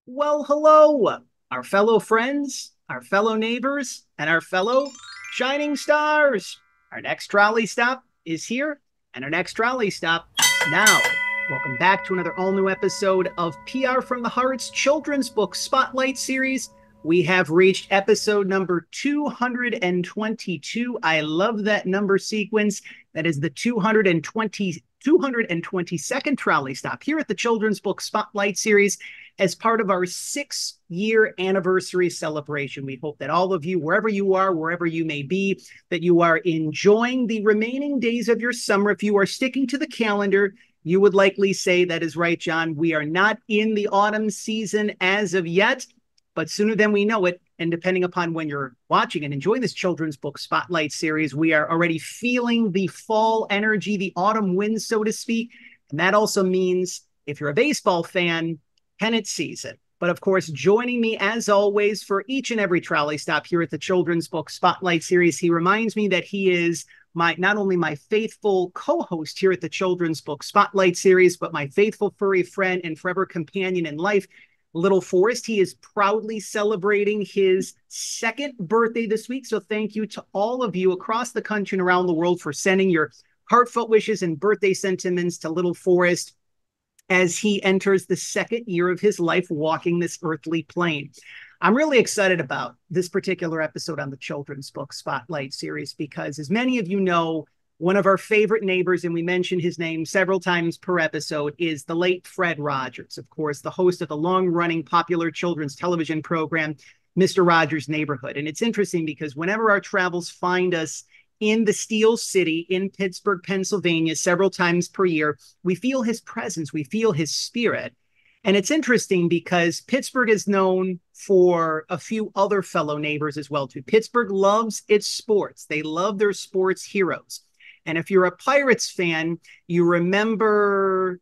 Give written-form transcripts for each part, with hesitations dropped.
Well, hello, our fellow friends, our fellow neighbors, and our fellow shining stars. Our next trolley stop is here, and our next trolley stop is now. Welcome back to another all new episode of PR from the Heart's children's book spotlight series. We have reached episode number 222. I love that number sequence. That is the 222nd trolley stop here at the Children's Book Spotlight Series as part of our 6-year anniversary celebration. We hope that all of you, wherever you are, wherever you may be, that you are enjoying the remaining days of your summer. If you are sticking to the calendar, you would likely say, that is right, John, we are not in the autumn season as of yet, but sooner than we know it, and depending upon when you're watching and enjoying this children's book spotlight series, we are already feeling the fall energy, the autumn winds, so to speak. And that also means if you're a baseball fan, pennant season. But of course, joining me as always for each and every trolley stop here at the Children's Book Spotlight Series, he reminds me that he is not only my faithful co-host here at the Children's Book Spotlight Series, but my faithful furry friend and forever companion in life, little Forrest. He is proudly celebrating his 2nd birthday this week. So thank you to all of you across the country and around the world for sending your heartfelt wishes and birthday sentiments to little Forrest as he enters the 2nd year of his life walking this earthly plane. I'm really excited about this particular episode on the Children's Book Spotlight Series because, as many of you know, one of our favorite neighbors, and we mention his name several times per episode, is the late Fred Rogers, of course, the host of the long-running popular children's television program, Mr. Rogers' Neighborhood. And it's interesting because whenever our travels find us in the Steel City in Pittsburgh, Pennsylvania, several times per year, we feel his presence, we feel his spirit. And it's interesting because Pittsburgh is known for a few other fellow neighbors as well, too. Pittsburgh loves its sports. They love their sports heroes. And if you're a Pirates fan, you remember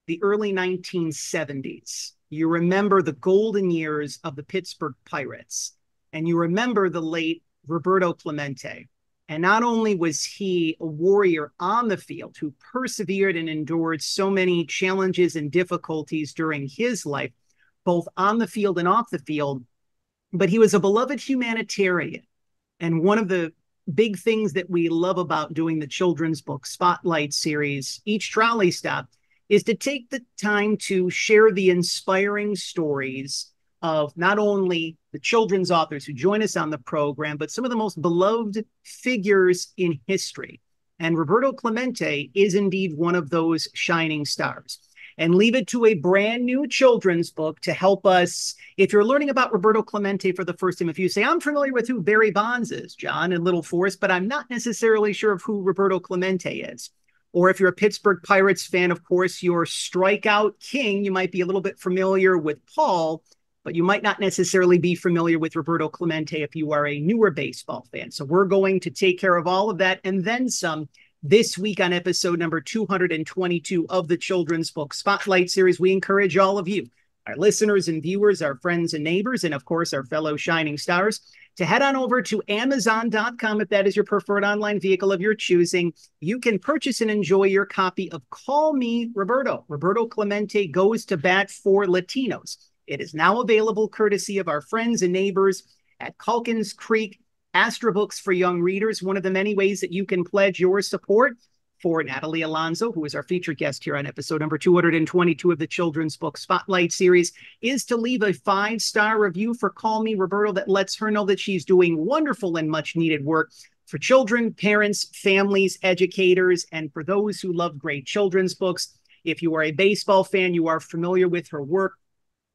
the early 1970s. You remember the golden years of the Pittsburgh Pirates. And you remember the late Roberto Clemente. And not only was he a warrior on the field who persevered and endured so many challenges and difficulties during his life, both on the field and off the field, but he was a beloved humanitarian. And one of the big things that we love about doing the Children's Book Spotlight Series, each trolley stop, is to take the time to share the inspiring stories of not only the children's authors who join us on the program, but some of the most beloved figures in history. And Roberto Clemente is indeed one of those shining stars. And leave it to a brand new children's book to help us. If you're learning about Roberto Clemente for the first time, if you say, I'm familiar with who Barry Bonds is, John, and Little Forrest, but I'm not necessarily sure of who Roberto Clemente is. Or if you're a Pittsburgh Pirates fan, of course, your strikeout king, you might be a little bit familiar with Paul, but you might not necessarily be familiar with Roberto Clemente if you are a newer baseball fan. So we're going to take care of all of that and then some this week on episode number 222 of the Children's Book Spotlight Series. We encourage all of you, our listeners and viewers, our friends and neighbors, and of course, our fellow shining stars, to head on over to Amazon.com if that is your preferred online vehicle of your choosing. You can purchase and enjoy your copy of Call Me Roberto. Roberto Clemente Goes to Bat for Latinos. It is now available courtesy of our friends and neighbors at Calkins Creek, Astra Books for young readers. One of the many ways that you can pledge your support for Nathalie Alonso, who is our featured guest here on episode number 222 of the Children's Book Spotlight Series, is to leave a 5-star review for Call Me Roberto that lets her know that she's doing wonderful and much needed work for children, parents, families, educators, and for those who love great children's books. If you are a baseball fan, you are familiar with her work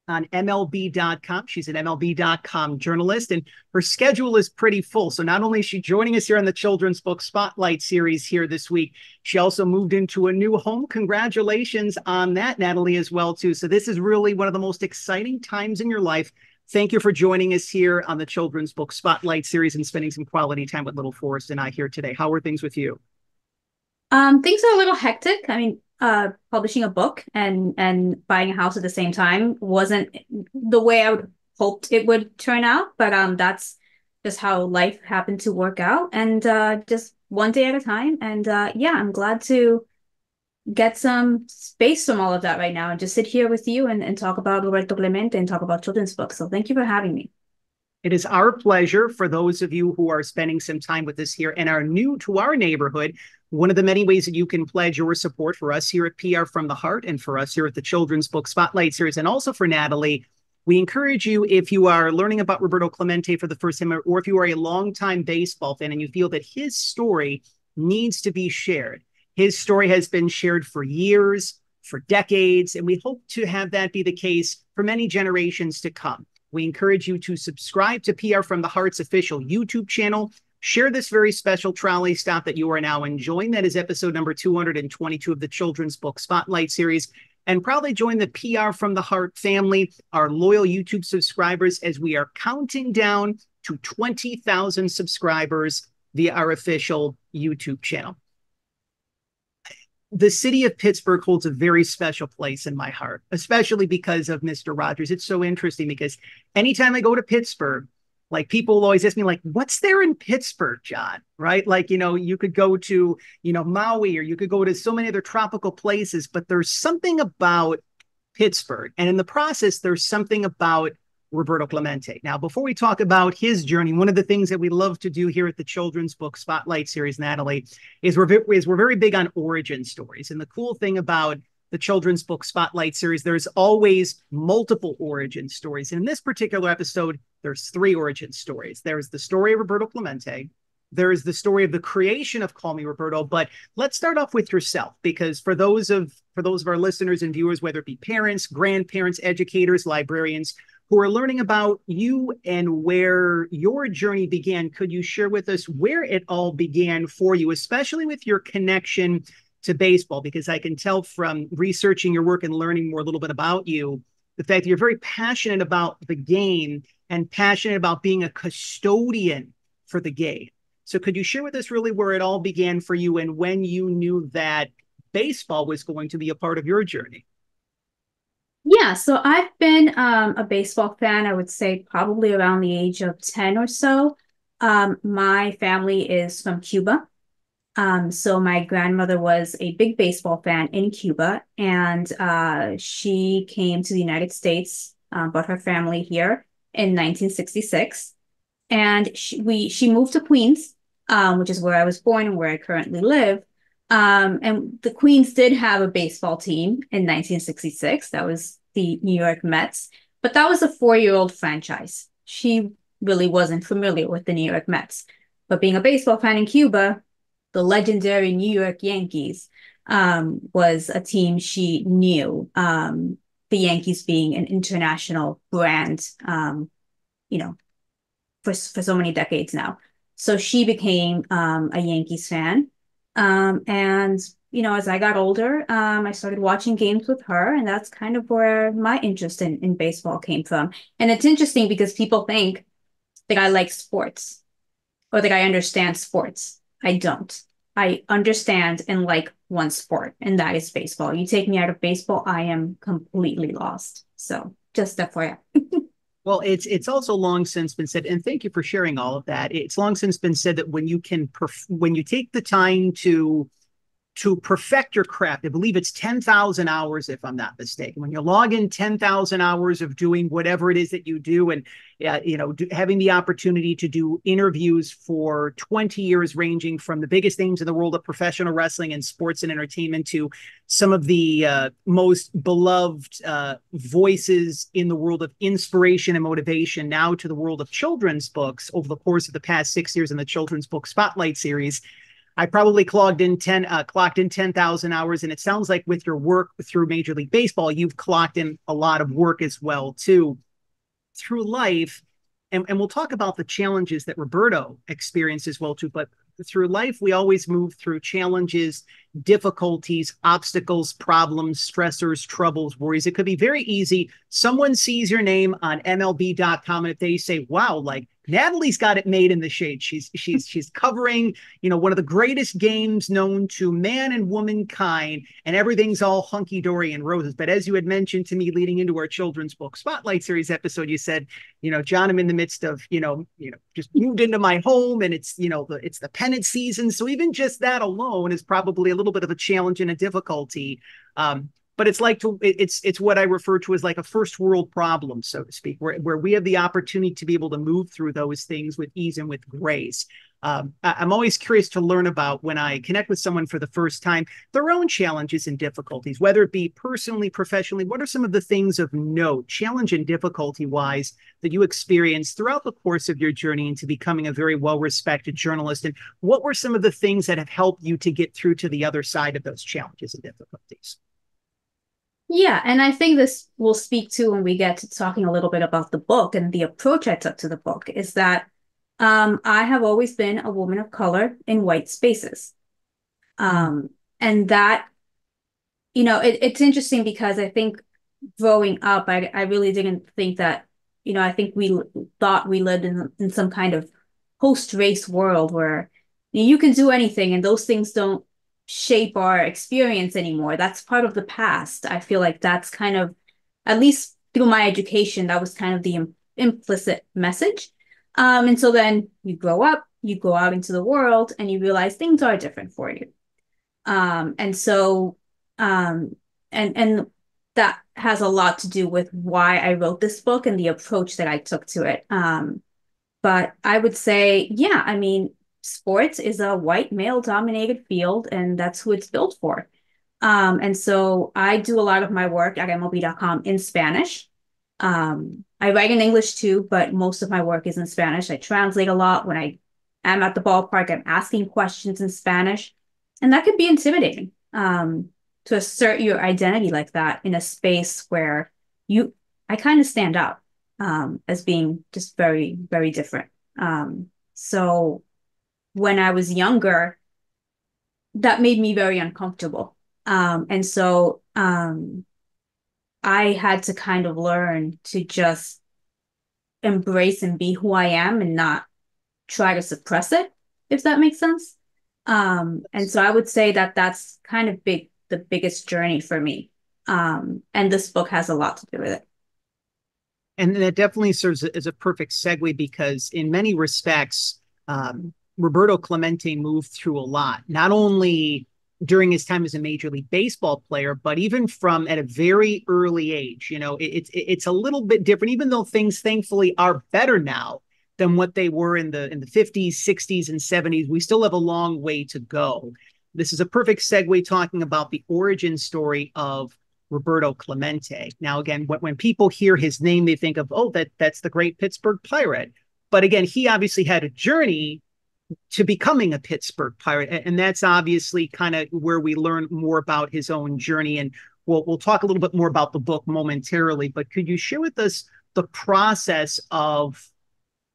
on MLB.com. She's an MLB.com journalist, and her schedule is pretty full. So not only is she joining us here on the Children's Book Spotlight Series here this week, she also moved into a new home. Congratulations on that, Nathalie, as well, too. So this is really one of the most exciting times in your life. Thank you for joining us here on the Children's Book Spotlight Series and spending some quality time with little Forrest and I here today. How are things with you? Things are a little hectic. I mean, publishing a book and buying a house at the same time wasn't the way I would hoped it would turn out, but that's just how life happened to work out, and just one day at a time. And yeah, I'm glad to get some space from all of that right now and just sit here with you and talk about Roberto Clemente and talk about children's books. So thank you for having me. It is our pleasure. For those of you who are spending some time with us here and are new to our neighborhood, one of the many ways that you can pledge your support for us here at PR from the Heart and for us here at the Children's Book Spotlight Series and also for Nathalie, we encourage you, if you are learning about Roberto Clemente for the first time, or if you are a longtime baseball fan and you feel that his story needs to be shared. His story has been shared for years, for decades, and we hope to have that be the case for many generations to come. We encourage you to subscribe to PR from the Heart's official YouTube channel. Share this very special trolley stop that you are now enjoying. That is episode number 222 of the Children's Book Spotlight Series. And proudly join the PR from the Heart family, our loyal YouTube subscribers, as we are counting down to 20,000 subscribers via our official YouTube channel. The city of Pittsburgh holds a very special place in my heart, especially because of Mr. Rogers. It's so interesting because anytime I go to Pittsburgh, like people always ask me, like, what's there in Pittsburgh, John? Right? Like, you could go to, Maui, or you could go to so many other tropical places, but there's something about Pittsburgh. And in the process, there's something about Roberto Clemente. Now, before we talk about his journey, one of the things that we love to do here at the Children's Book Spotlight Series, Nathalie, is we're very big on origin stories. And the cool thing about the Children's Book Spotlight Series, there's always multiple origin stories. And in this particular episode, there's 3 origin stories. There's the story of Roberto Clemente. There is the story of the creation of Call Me Roberto. But let's start off with yourself, because for those of our listeners and viewers, whether it be parents, grandparents, educators, librarians, who are learning about you and where your journey began, could you share with us where it all began for you, especially with your connection to baseball? Because I can tell from researching your work and learning more a little bit about you, the fact that you're very passionate about the game and passionate about being a custodian for the game. So could you share with us really where it all began for you and when you knew that baseball was going to be a part of your journey? Yeah, so I've been a baseball fan, I would say probably around the age of 10 or so. My family is from Cuba. So my grandmother was a big baseball fan in Cuba, and she came to the United States, brought her family here in 1966. And she moved to Queens, which is where I was born and where I currently live. And the Queens did have a baseball team in 1966. That was the New York Mets, but that was a 4-year-old franchise. She really wasn't familiar with the New York Mets. But being a baseball fan in Cuba, the legendary New York Yankees was a team she knew. The Yankees being an international brand, for so many decades now. So she became a Yankees fan. And as I got older, I started watching games with her, and that's kind of where my interest in baseball came from. And it's interesting because people think that I like sports or that I understand sports. I don't. I understand and like one sport, and that is baseball. You take me out of baseball, I am completely lost. So just FYI. Well, it's also long since been said, and thank you for sharing all of that. It's long since been said that when you take the time to perfect your craft, I believe it's 10,000 hours, if I'm not mistaken. When you log in 10,000 hours of doing whatever it is that you do, and having the opportunity to do interviews for 20 years, ranging from the biggest names in the world of professional wrestling and sports and entertainment to some of the most beloved voices in the world of inspiration and motivation, now to the world of children's books over the course of the past 6 years in the Children's Book Spotlight Series. I probably clocked in 10,000 hours, and it sounds like with your work through Major League Baseball, you've clocked in a lot of work as well too through life. And we'll talk about the challenges that Roberto experienced as well too. But through life, we always move through challenges, difficulties, obstacles, problems, stressors, troubles, worries. It could be very easy. Someone sees your name on MLB.com, and if they say, wow, like Natalie's got it made in the shade. She's covering, one of the greatest games known to man and womankind, and everything's all hunky dory and roses. But as you had mentioned to me leading into our children's book spotlight series episode, you said, John, I'm in the midst of, just moved into my home, and it's the pennant season. So even just that alone is probably a little bit of a challenge and a difficulty. But it's it's what I refer to as like a first world problem, so to speak, where we have the opportunity to be able to move through those things with ease and with grace. I'm always curious to learn about, when I connect with someone for the first time, their own challenges and difficulties, whether it be personally, professionally. What are some of the things of note, challenge and difficulty wise, that you experienced throughout the course of your journey into becoming a very well-respected journalist? And what were some of the things that have helped you to get through to the other side of those challenges and difficulties? Yeah, and I think this will speak to when we get to talking a little bit about the book and the approach I took to the book, is that I have always been a woman of color in white spaces. And that, it's interesting because I think growing up, I really didn't think that, I think we thought we lived in some kind of post-race world where you can do anything and those things don't shape our experience anymore. That's part of the past. I feel like that's kind of, at least through my education, that was kind of the implicit message. And so then you grow up, you go out into the world, and you realize things are different for you. And so, and that has a lot to do with why I wrote this book and the approach that I took to it. But I would say, yeah, I mean, sports is a white male dominated field, and that's who it's built for. And so I do a lot of my work at MLB.com in Spanish. I write in English too, but most of my work is in Spanish. I translate a lot. When I am at the ballpark, I'm asking questions in Spanish. And that could be intimidating, to assert your identity like that in a space where I kind of stand out, as being just very, very different. So when I was younger, that made me very uncomfortable. And so I had to kind of learn to just embrace and be who I am and not try to suppress it, if that makes sense. And so I would say that that's kind of the biggest journey for me. And this book has a lot to do with it. And that definitely serves as a perfect segue, because in many respects, Roberto Clemente moved through a lot, not only during his time as a Major League Baseball player, but even from at a very early age. It's a little bit different, even though things thankfully are better now than what they were in the 50s, 60s, and 70s. We still have a long way to go. This is a perfect segue talking about the origin story of Roberto Clemente. Now, again, when people hear his name, they think of, that's the great Pittsburgh Pirate. But again, he obviously had a journey to becoming a Pittsburgh Pirate. And that's obviously kind of where we learn more about his own journey. And we'll talk a little bit more about the book momentarily. But could you share with us the process of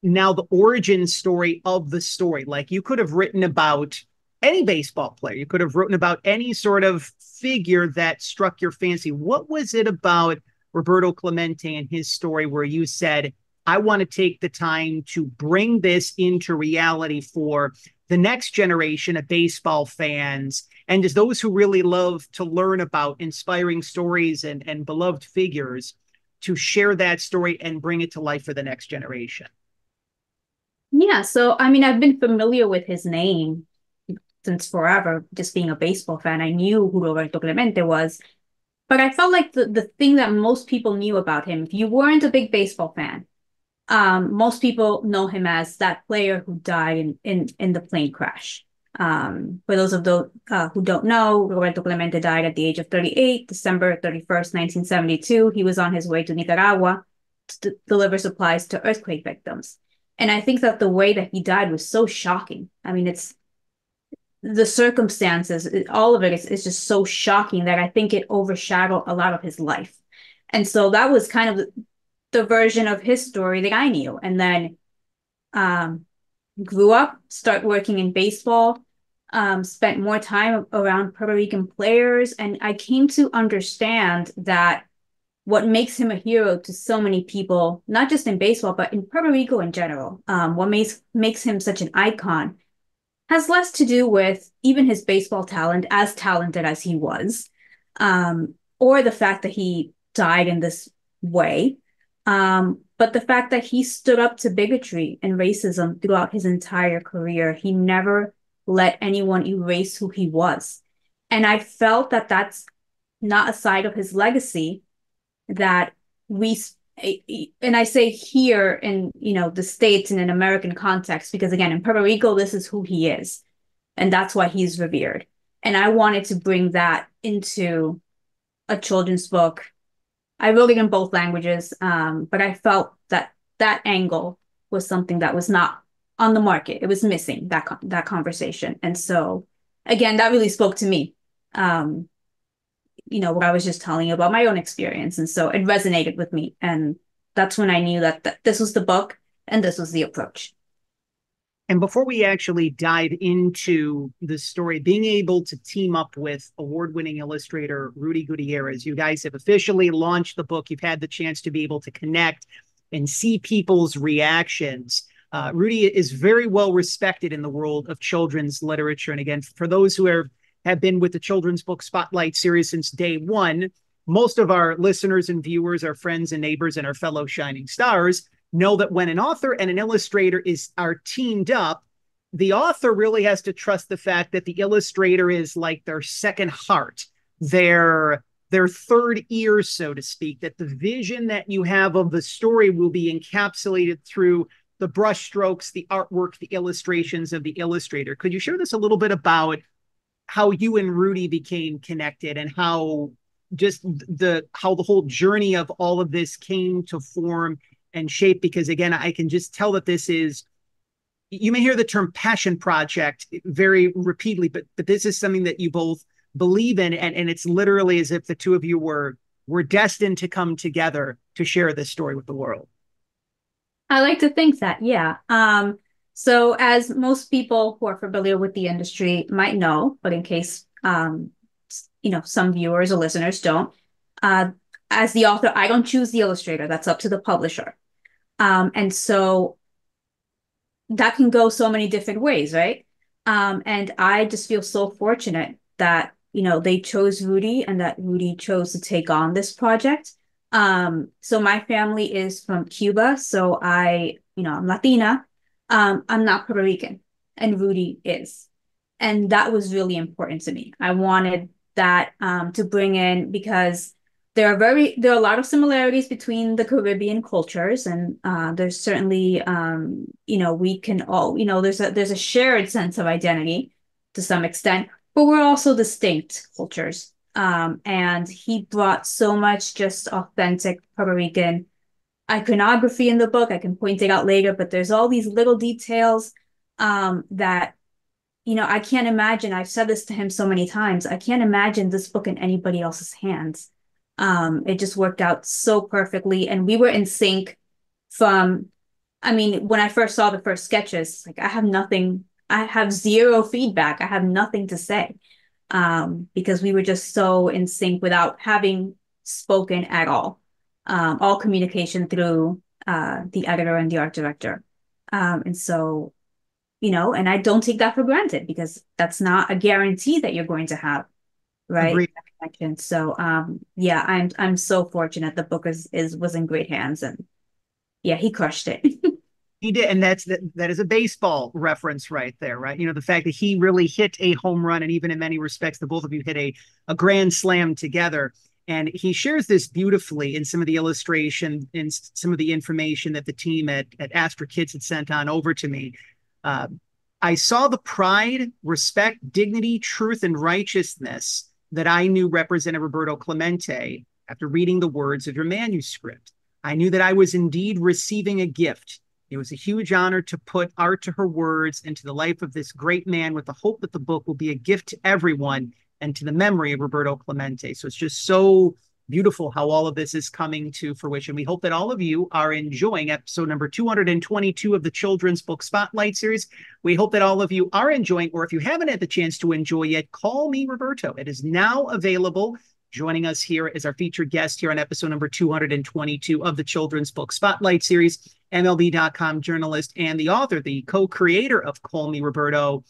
now the origin story of the story? Like, you could have written about any baseball player. You could have written about any sort of figure that struck your fancy. What was it about Roberto Clemente and his story where you said, I want to take the time to bring this into reality for the next generation of baseball fans, and as those who really love to learn about inspiring stories and beloved figures, to share that story and bring it to life for the next generation? Yeah, so I mean, I've been familiar with his name since forever, just being a baseball fan. I knew who Roberto Clemente was, but I felt like the thing that most people knew about him, if you weren't a big baseball fan, most people know him as that player who died in the plane crash. For those of those who don't know, Roberto Clemente died at the age of 38, December 31st, 1972. He was on his way to Nicaragua to deliver supplies to earthquake victims. And I think that the way that he died was so shocking. I mean, it's the circumstances, all of it is just so shocking that I think it overshadowed a lot of his life. And so that was kind of the version of his story that I knew. And then grew up, start working in baseball, spent more time around Puerto Rican players. And I came to understand that what makes him a hero to so many people, not just in baseball, but in Puerto Rico in general. What makes him such an icon has less to do with even his baseball talent, as talented as he was, or the fact that he died in this way, but the fact that he stood up to bigotry and racism throughout his entire career. He never let anyone erase who he was. And I felt that that's not a side of his legacy that we, and I say here in, the States in an American context, because again, in Puerto Rico, this is who he is. And that's why he's revered. And I wanted to bring that into a children's book. I wrote it in both languages, but I felt that that angle was something that was not on the market. It was missing that conversation. And so, again, that really spoke to me. What I was just telling you about my own experience. And so it resonated with me. And that's when I knew that this was the book and this was the approach. And before we actually dive into the story, being able to team up with award-winning illustrator Rudy Gutierrez, you guys have officially launched the book. You've had the chance to be able to connect and see people's reactions. Rudy is very well respected in the world of children's literature. And again, for those who have been with the Children's Book Spotlight series since day one, most of our listeners and viewers, our friends and neighbors, and our fellow shining stars know that when an author and an illustrator are teamed up, the author really has to trust the fact that the illustrator is like their second heart, their third ear, so to speak, that the vision that you have of the story will be encapsulated through the brushstrokes, the artwork, the illustrations of the illustrator. Could you share this a little bit about how you and Rudy became connected and how the whole journey of all of this came to form and shape? Because again, I can just tell that this is, you may hear the term passion project very repeatedly, but this is something that you both believe in, and it's literally as if the two of you were destined to come together to share this story with the world. I like to think that, yeah. So as most people who are familiar with the industry might know, but in case some viewers or listeners don't, as the author, I don't choose the illustrator. That's up to the publisher. And so that can go so many different ways, right? And I just feel so fortunate that, they chose Rudy and that Rudy chose to take on this project. So my family is from Cuba. So I'm Latina. I'm not Puerto Rican, and Rudy is. And that was really important to me. I wanted that to bring in, because there are a lot of similarities between the Caribbean cultures, and there's certainly we can all, there's a shared sense of identity to some extent, but we're also distinct cultures. And he brought so much just authentic Puerto Rican iconography in the book. I can point it out later, but there's all these little details that I can't imagine. I've said this to him so many times. I can't imagine this book in anybody else's hands. It just worked out so perfectly. And we were in sync when I first saw the first sketches, like I have zero feedback. I have nothing to say, because we were just so in sync without having spoken at all. All communication through the editor and the art director. And so, and I don't take that for granted, because that's not a guarantee that you're going to have. Right. Agreed. So, yeah, I'm so fortunate. The book was in great hands, and yeah, he crushed it. He did, and that is a baseball reference right there, right? The fact that he really hit a home run, and even in many respects, the both of you hit a grand slam together. And he shares this beautifully in some of the illustration, in some of the information that the team at Astra Kids had sent on over to me. I saw the pride, respect, dignity, truth, and righteousness that I knew represented Roberto Clemente after reading the words of your manuscript. I knew that I was indeed receiving a gift. It was a huge honor to put art to her words and to the life of this great man, with the hope that the book will be a gift to everyone and to the memory of Roberto Clemente. So it's just so beautiful how all of this is coming to fruition. We hope that all of you are enjoying episode number 222 of the Children's Book Spotlight series. We hope that all of you are enjoying, or if you haven't had the chance to enjoy yet, Call Me Roberto. It is now available joining us here as our featured guest here on episode number 222 of the Children's Book Spotlight series, MLB.com journalist and the author, the co-creator of Call Me Roberto,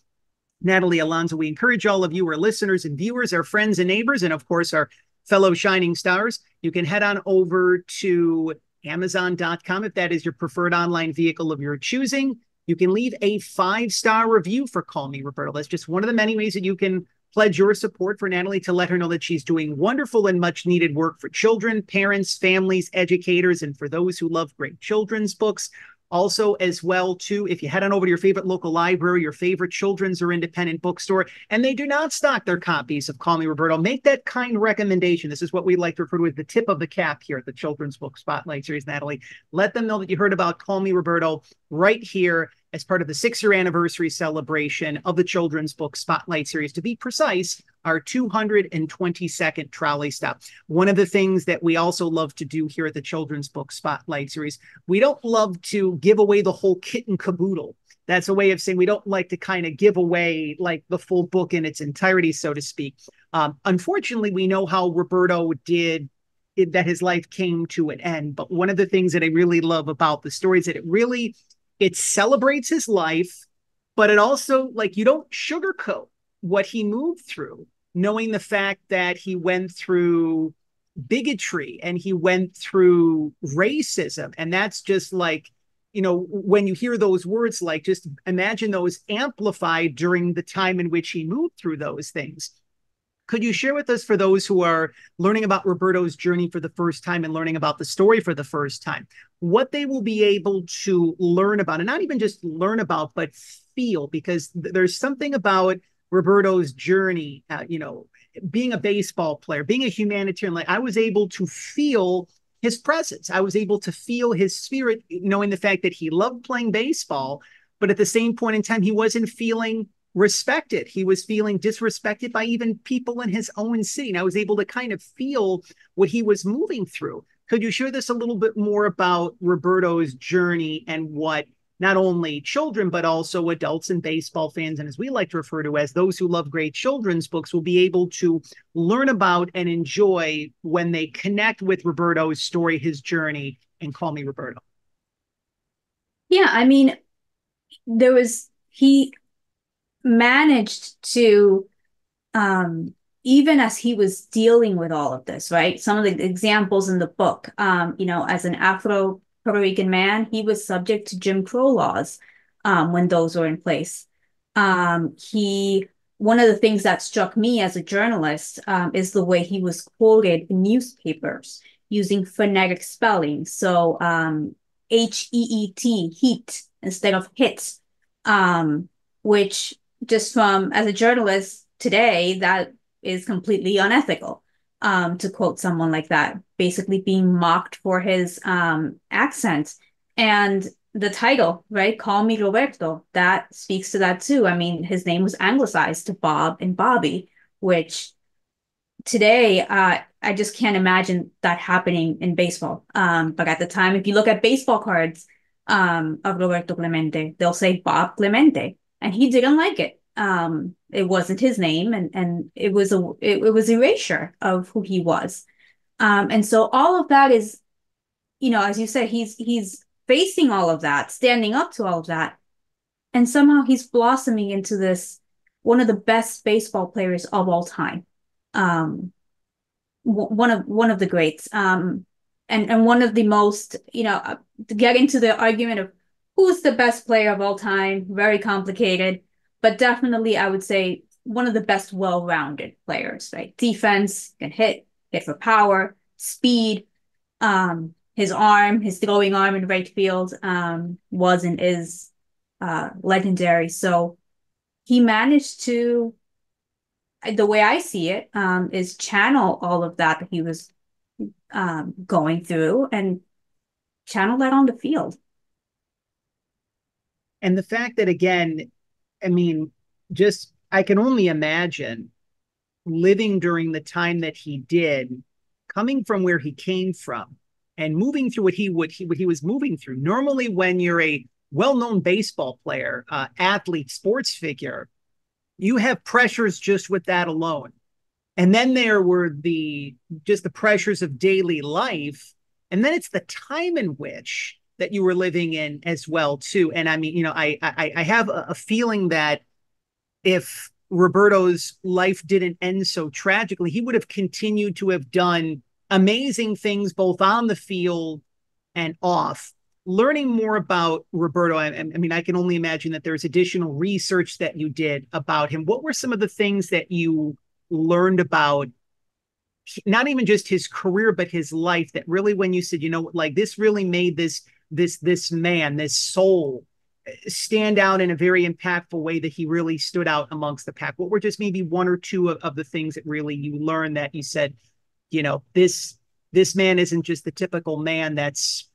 Nathalie Alonso. We encourage all of you, our listeners and viewers, our friends and neighbors, and of course, our fellow shining stars, you can head on over to Amazon.com if that is your preferred online vehicle of your choosing. You can leave a 5-star review for Call Me Roberto. That's just one of the many ways that you can pledge your support for Nathalie, to let her know that she's doing wonderful and much needed work for children, parents, families, educators, and for those who love great children's books. Also, as well, too, if you head on over to your favorite local library, your favorite children's or independent bookstore, and they do not stock their copies of Call Me Roberto, make that kind recommendation. This is what we like to refer to as the tip of the cap here at the Children's Book Spotlight series, Nathalie. Let them know that you heard about Call Me Roberto right here as part of the 6-year anniversary celebration of the Children's Book Spotlight series. To be precise, our 222nd trolley stop. One of the things that we also love to do here at the Children's Book Spotlight series, we don't love to give away the whole kit and caboodle. That's a way of saying we don't like to kind of give away like the full book in its entirety, so to speak. Unfortunately, we know how Roberto did that his life came to an end. But one of the things that I really love about the story is that it celebrates his life, but it also, like, you don't sugarcoat what he moved through, knowing the fact that he went through bigotry and he went through racism. And that's just like, when you hear those words, like, just imagine those amplified during the time in which he moved through those things. Could you share with us, for those who are learning about Roberto's journey for the first time and learning about the story for the first time, what they will be able to learn about, and not even just learn about, but feel? Because there's something about Roberto's journey, being a baseball player, being a humanitarian. Like, I was able to feel his presence. I was able to feel his spirit, knowing the fact that he loved playing baseball, but at the same point in time, he wasn't feeling respected. He was feeling disrespected by even people in his own city. And I was able to kind of feel what he was moving through. Could you share this a little bit more about Roberto's journey and what not only children, but also adults and baseball fans, and as we like to refer to as those who love great children's books, will be able to learn about and enjoy when they connect with Roberto's story, his journey, and Call Me Roberto? Yeah, I mean, he managed to, even as he was dealing with all of this, right? Some of the examples in the book, as an Afro-Puerto Rican man, he was subject to Jim Crow laws when those were in place. One of the things that struck me as a journalist is the way he was quoted in newspapers using phonetic spelling. So H-E-E-T, heat, instead of hit, which just as a journalist today, that is completely unethical, to quote someone like that, basically being mocked for his accent. And the title, right, Call Me Roberto, that speaks to that too. I mean, his name was anglicized to Bob and Bobby, which today, I just can't imagine that happening in baseball. But at the time, if you look at baseball cards of Roberto Clemente, they'll say Bob Clemente. And he didn't like it. It wasn't his name, and it was erasure of who he was. And so all of that is, as you said, he's facing all of that, standing up to all of that, and somehow he's blossoming into this one of the best baseball players of all time, one of the greats, and one of the most, to get into the argument of who's the best player of all time, very complicated, but definitely I would say one of the best well-rounded players, right? Defense, can hit for power, speed, his throwing arm in right field was and is legendary. So he managed to, the way I see it, is channel all of that he was going through and channel that on the field. And the fact that, again, I mean, I can only imagine living during the time that he did, coming from where he came from and moving through what he was moving through. Normally, when you're a well-known baseball player, athlete, sports figure, you have pressures just with that alone. And then there were just the pressures of daily life. And then it's the time in which that you were living in as well, too. And I mean, I have a feeling that if Roberto's life didn't end so tragically, he would have continued to have done amazing things both on the field and off. Learning more about Roberto, I mean, I can only imagine that there's additional research that you did about him. What were some of the things that you learned about not even just his career but his life that really, when you said, like, this really made this man, this soul, stand out in a very impactful way, that he really stood out amongst the pack? What were just maybe one or two of the things that really you learned that you said, this man isn't just the typical man that's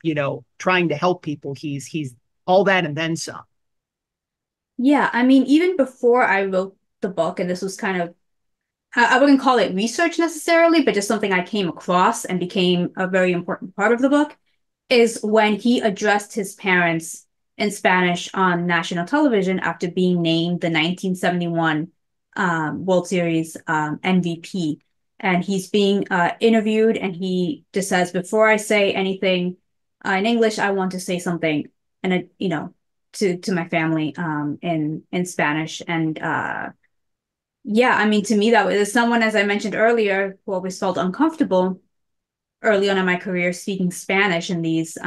trying to help people, he's all that and then some? Yeah, I mean, even before I wrote the book, and this was kind of, I wouldn't call it research necessarily, but just something I came across and became a very important part of the book, is when he addressed his parents in Spanish on national television after being named the 1971 World Series MVP. And he's being interviewed, and he just says, "Before I say anything in English, I want to say something, and to my family in Spanish." And yeah, I mean, to me, that was someone, as I mentioned earlier, who always felt uncomfortable early on in my career speaking Spanish in these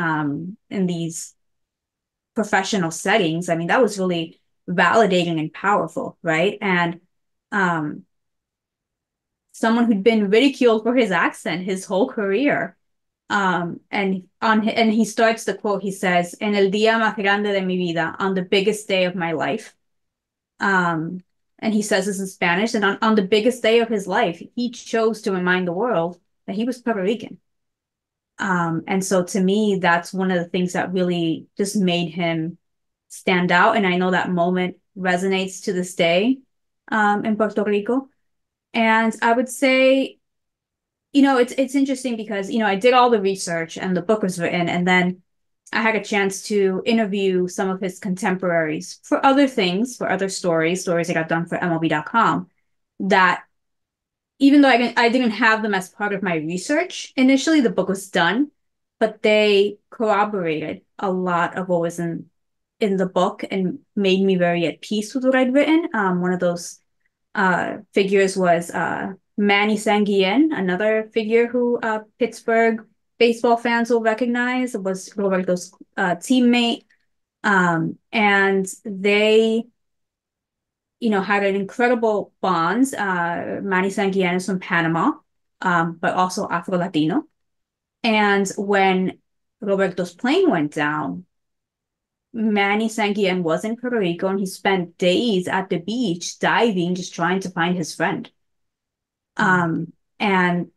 professional settings. I mean, that was really validating and powerful, right? And um, someone who'd been ridiculed for his accent his whole career. And he starts the quote. He says, "En el día más grande de mi vida," on the biggest day of my life. Um, and he says this in Spanish. And on the biggest day of his life, he chose to remind the world that he was Puerto Rican. And so to me, that's one of the things that really just made him stand out. And I know that moment resonates to this day in Puerto Rico. And I would say, it's interesting because, I did all the research and the book was written, and then I had a chance to interview some of his contemporaries for other things, for other stories I got done for MLB.com, that even though I didn't have them as part of my research initially, the book was done, but they corroborated a lot of what was in the book and made me very at peace with what I'd written. One of those figures was Manny Sanguillen, another figure who Pittsburgh baseball fans will recognize. It was Roberto's teammate. And they had an incredible bonds. Manny Sanguillen is from Panama, but also Afro-Latino. And when Roberto's plane went down, Manny Sanguillen was in Puerto Rico, and he spent days at the beach diving, just trying to find his friend. And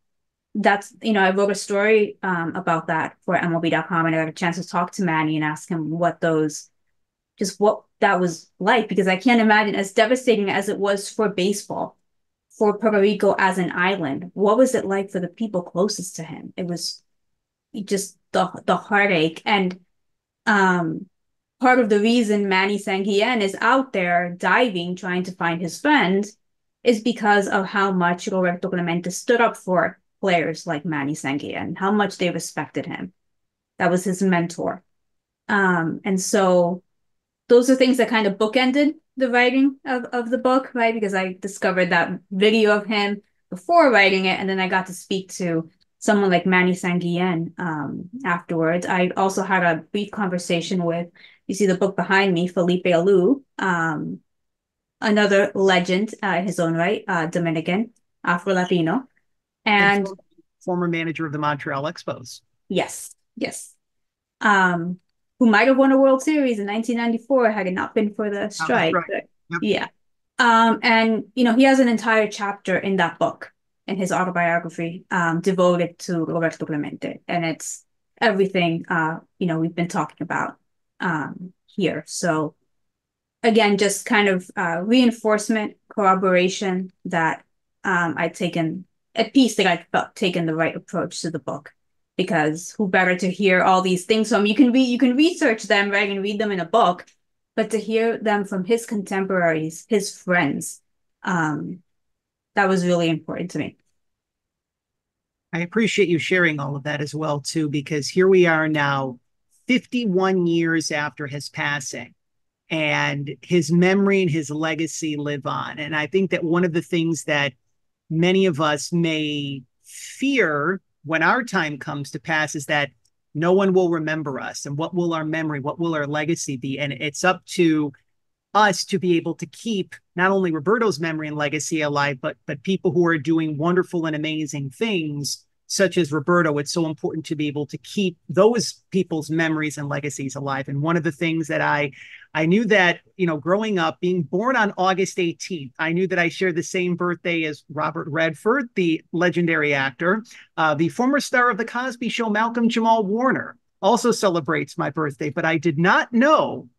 that's, I wrote a story about that for MLB.com, and I got a chance to talk to Manny and ask him what that was like, because I can't imagine, as devastating as it was for baseball, for Puerto Rico as an island, what was it like for the people closest to him? It was just the heartache. And part of the reason Manny Sanguillen is out there diving, trying to find his friend, is because of how much Roberto Clemente stood up for players like Manny Sanguillen, how much they respected him. That was his mentor. And so those are things that kind of bookended the writing of the book, right? Because I discovered that video of him before writing it, and then I got to speak to someone like Manny Sanguillen afterwards. I also had a brief conversation with, you see the book behind me, Felipe Alou, another legend in his own right, Dominican, Afro-Latino. And former manager of the Montreal Expos. Yes. Who might have won a World Series in 1994 had it not been for the strike. Right. Yep. Yeah. And, he has an entire chapter in that book, in his autobiography, devoted to Roberto Clemente. And it's everything, we've been talking about here. So again, just kind of reinforcement, corroboration that I'd taken a piece that I felt taken the right approach to the book. Because who better to hear all these things from? You can research them, right, and read them in a book, but to hear them from his contemporaries, his friends, that was really important to me. I appreciate you sharing all of that as well, too, because here we are now, 51 years after his passing, and his memory and his legacy live on. And I think that one of the things that many of us may fear when our time comes to pass is that no one will remember us. And what will our memory, what will our legacy be? And it's up to us to be able to keep not only Roberto's memory and legacy alive, but people who are doing wonderful and amazing things, such as Roberto. It's so important to be able to keep those people's memories and legacies alive. And one of the things that I knew that, growing up, being born on August 18th, I knew that I shared the same birthday as Robert Redford, the legendary actor. The former star of The Cosby Show, Malcolm Jamal Warner, also celebrates my birthday, but I did not know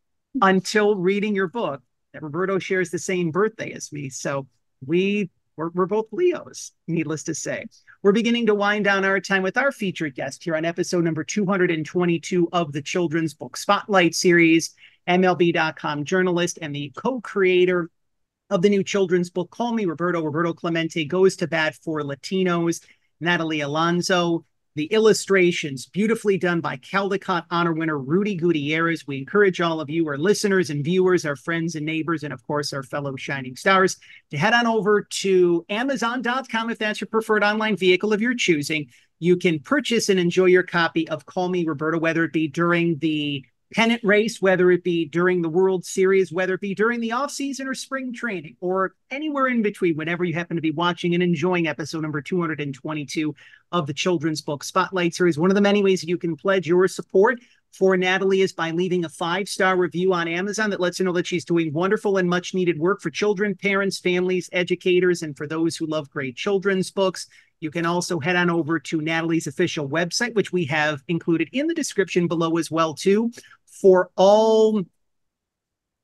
until reading your book that Roberto shares the same birthday as me. So we're both Leos, needless to say. We're beginning to wind down our time with our featured guest here on episode number 222 of the Children's Book Spotlight series, MLB.com journalist and the co-creator of the new children's book, Call Me Roberto. Roberto Clemente Goes to Bat for Latinos, Nathalie Alonso. The illustrations, beautifully done by Caldecott honor winner Rudy Gutierrez. We encourage all of you, our listeners and viewers, our friends and neighbors, and of course, our fellow shining stars, to head on over to Amazon.com if that's your preferred online vehicle of your choosing. You can purchase and enjoy your copy of Call Me Roberto, whether it be during the pennant race, whether it be during the World Series, whether it be during the offseason or spring training, or anywhere in between, whenever you happen to be watching and enjoying episode number 222 of the Children's Book Spotlight series. One of the many ways you can pledge your support for Nathalie is by leaving a 5-star review on Amazon that lets her know that she's doing wonderful and much needed work for children, parents, families, educators, and for those who love great children's books. You can also head on over to Nathalie's official website, which we have included in the description below as well, too, for all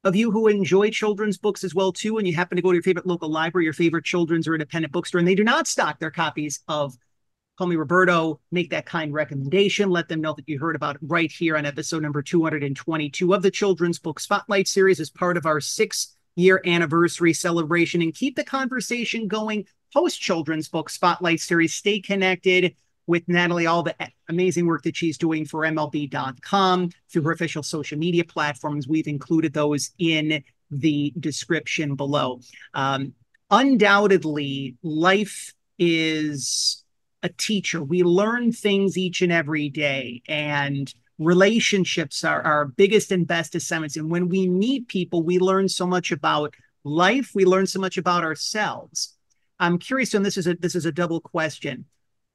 of you who enjoy children's books as well, too, and you happen to go to your favorite local library, your favorite children's or independent bookstore, and they do not stock their copies of Call Me Roberto, make that kind recommendation. Let them know that you heard about it right here on episode number 222 of the Children's Book Spotlight series as part of our 6-year anniversary celebration. And keep the conversation going post-Children's Book Spotlight series. Stay connected with Nathalie, all the amazing work that she's doing for MLB.com through her official social media platforms. We've included those in the description below. Undoubtedly, life is a teacher. We learn things each and every day, and relationships are our biggest and best assignments. And when we meet people, we learn so much about life. We learn so much about ourselves. I'm curious, and this is a double question.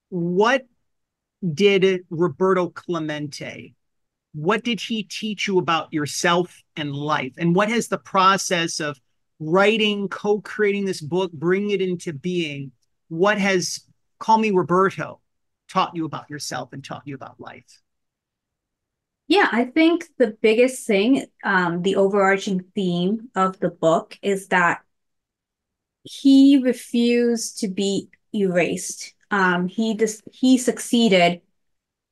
What did Roberto Clemente, what did he teach you about yourself and life? And what has the process of writing, co-creating this book, bringing it into being, what has Call Me Roberto taught you about yourself and taught you about life? Yeah, I think the biggest thing, the overarching theme of the book is that he refused to be erased. He succeeded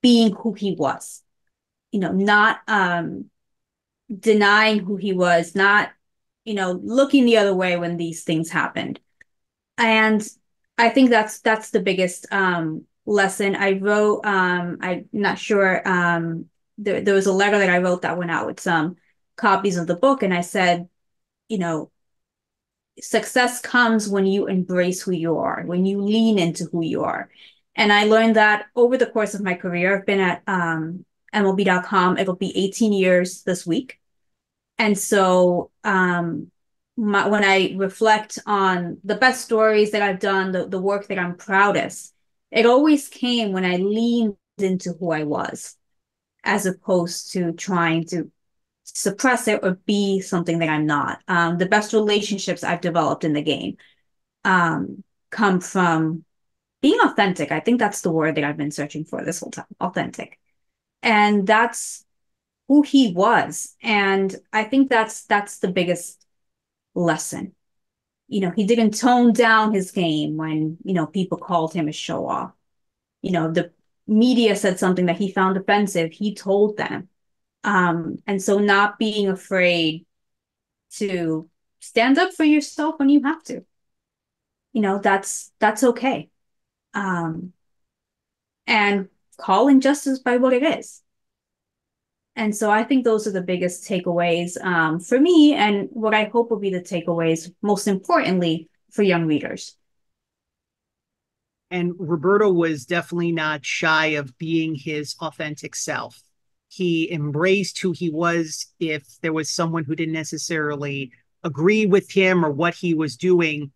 being who he was, not denying who he was, not, looking the other way when these things happened. And I think that's the biggest lesson. I wrote, I'm not sure, there was a letter that I wrote that went out with some copies of the book, and I said, success comes when you embrace who you are, when you lean into who you are. And I learned that over the course of my career. I've been at MLB.com. It'll be 18 years this week. And so when I reflect on the best stories that I've done, the work that I'm proudest, it always came when I leaned into who I was, as opposed to trying to suppress it or be something that I'm not. The best relationships I've developed in the game come from being authentic. I think that's the word that I've been searching for this whole time, authentic. And that's who he was. And I think that's the biggest lesson. He didn't tone down his game when, people called him a show off. The media said something that he found offensive. He told them. And so not being afraid to stand up for yourself when you have to. that's okay. Um, and call injustice by what it is. And so I think those are the biggest takeaways for me, and what I hope will be the takeaways, most importantly, for young readers. And Roberto was definitely not shy of being his authentic self. He embraced who he was. If there was someone who didn't necessarily agree with him or what he was doing,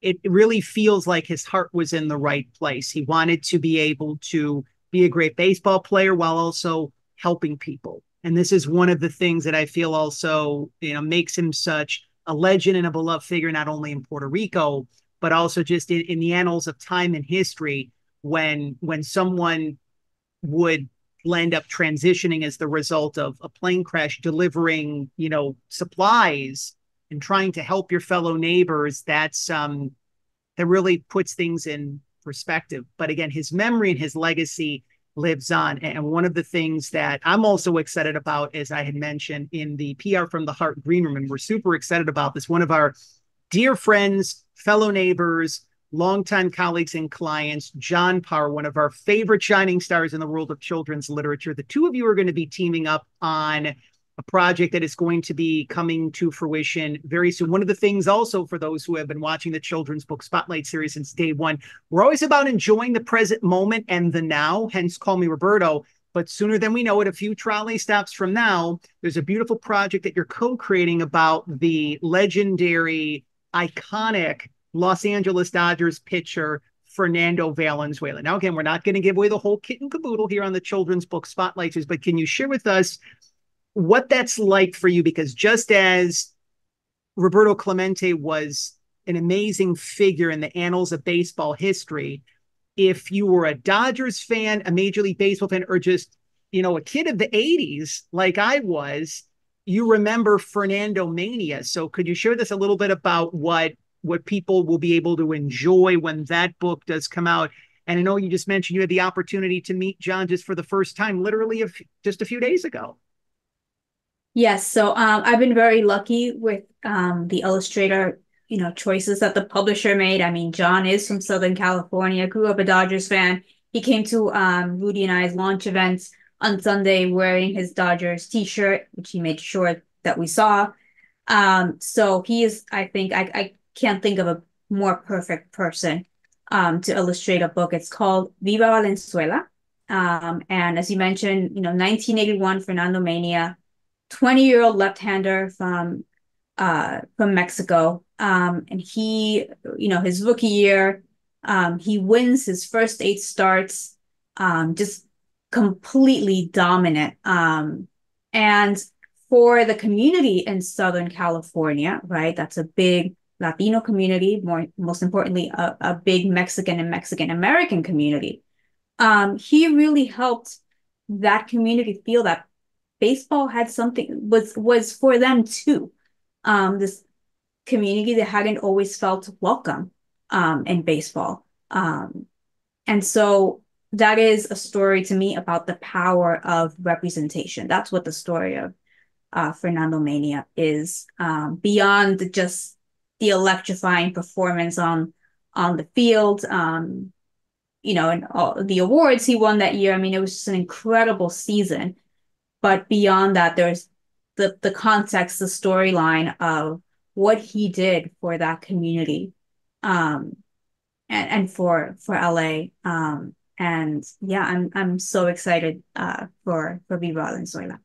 it really feels like his heart was in the right place. He wanted to be able to be a great baseball player while also helping people. And this is one of the things that I feel also, makes him such a legend and a beloved figure, not only in Puerto Rico, but also just in the annals of time and history when someone would end up transitioning as the result of a plane crash, delivering, supplies and trying to help your fellow neighbors. That really puts things in perspective. But again, his memory and his legacy lives on. And one of the things that I'm also excited about, as I had mentioned in the PR from the Heart Green Room, and we're super excited about this, one of our dear friends, fellow neighbors, longtime colleagues and clients, John Parr, one of our favorite shining stars in the world of children's literature. The two of you are going to be teaming up on a project that is going to be coming to fruition very soon. One of the things also, for those who have been watching the Children's Book Spotlight series since day one, we're always about enjoying the present moment and the now, hence Call Me Roberto. But sooner than we know it, a few trolley stops from now, there's a beautiful project that you're co-creating about the legendary, iconic Los Angeles Dodgers pitcher, Fernando Valenzuela. Now, again, we're not going to give away the whole kit and caboodle here on the Children's Book Spotlight series, but can you share with us what that's like for you? Because just as Roberto Clemente was an amazing figure in the annals of baseball history, if you were a Dodgers fan, a Major League Baseball fan, or just, a kid of the 80s like I was, you remember Fernando Mania. So could you share this a little bit about what people will be able to enjoy when that book does come out? And I know you just mentioned you had the opportunity to meet John just for the first time, literally just a few days ago. Yes, so I've been very lucky with the illustrator, choices that the publisher made. I mean, John is from Southern California, grew up a Dodgers fan. He came to Rudy and I's launch events on Sunday wearing his Dodgers t-shirt, which he made sure that we saw. So he is, I think, I can't think of a more perfect person to illustrate a book. It's called Viva Valenzuela. And as you mentioned, 1981 Fernando Mania, 20-year-old left-hander from Mexico. And he, his rookie year, he wins his first 8 starts, just completely dominant. And for the community in Southern California, right, that's a big Latino community, most importantly, a big Mexican and Mexican American community. He really helped that community feel that baseball had something was for them too. This community that hadn't always felt welcome in baseball. And so that is a story to me about the power of representation. That's what the story of Fernando Mania is, beyond just the electrifying performance on the field, and all the awards he won that year. I mean, it was just an incredible season. But beyond that, there's the context, the storyline of what he did for that community, and for LA. And yeah, I'm so excited for Viva Valenzuela.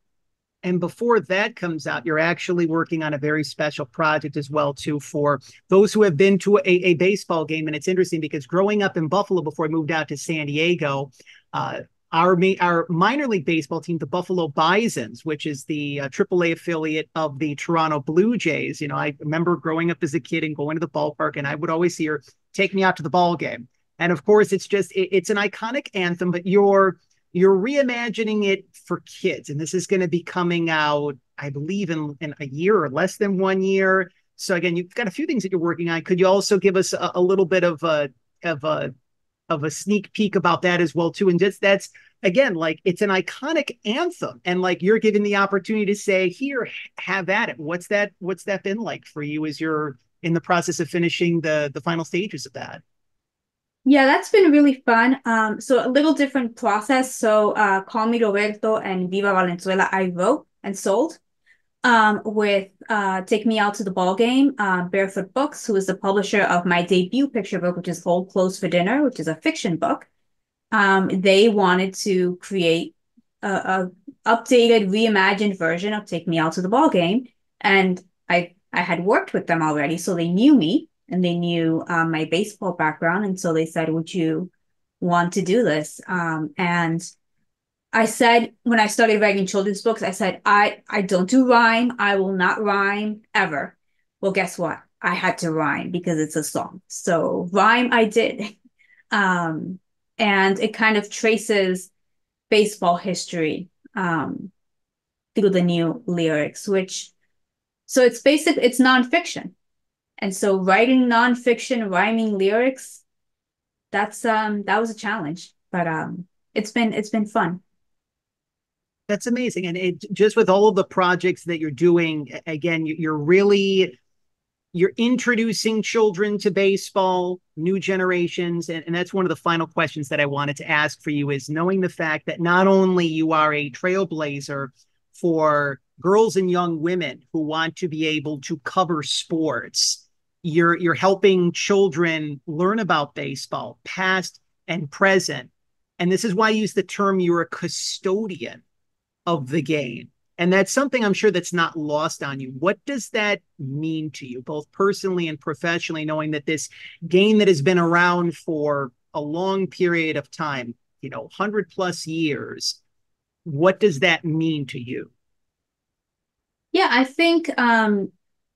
And before that comes out, you're actually working on a very special project as well, too, for those who have been to a baseball game. And it's interesting because growing up in Buffalo before I moved out to San Diego, our minor league baseball team, the Buffalo Bisons, which is the AAA affiliate of the Toronto Blue Jays. I remember growing up as a kid and going to the ballpark, and I would always see her take me out to the ball game. And of course, it's an iconic anthem, but you're reimagining it for kids. And this is going to be coming out, I believe, in a year or less than 1 year. So again, you've got a few things that you're working on. Could you also give us a little bit of a sneak peek about that as well, too? And just that's, again, like, it's an iconic anthem. And like, you're given the opportunity to say, here, have at it. What's that been like for you as you're in the process of finishing the final stages of that. Yeah, that's been really fun. So a little different process. So Call Me Roberto and Viva Valenzuela, I wrote and sold. With Take Me Out to the Ball Game, Barefoot Books, who is the publisher of my debut picture book, which is called Clothes for Dinner, which is a fiction book. They wanted to create a updated, reimagined version of Take Me Out to the Ball Game, and I had worked with them already, so they knew me and they knew my baseball background, and so they said, "Would you want to do this?" And I said when I started writing children's books, I said, I don't do rhyme. I will not rhyme ever. Well, guess what? I had to rhyme because it's a song. So rhyme I did. And it kind of traces baseball history through the new lyrics, which so it's nonfiction. And so writing nonfiction, rhyming lyrics, that was a challenge. But it's been fun. That's amazing. And it just with all of the projects that you're doing, again, you're introducing children to baseball, new generations. And that's one of the final questions that I wanted to ask for you is knowing the fact that not only you are a trailblazer for girls and young women who want to be able to cover sports, you're helping children learn about baseball, past and present. And this is why I use the term you're a custodian of the game. And that's something I'm sure that's not lost on you. What does that mean to you, both personally and professionally, knowing that this game that has been around for a long period of time, 100 plus years, what does that mean to you? Yeah, I think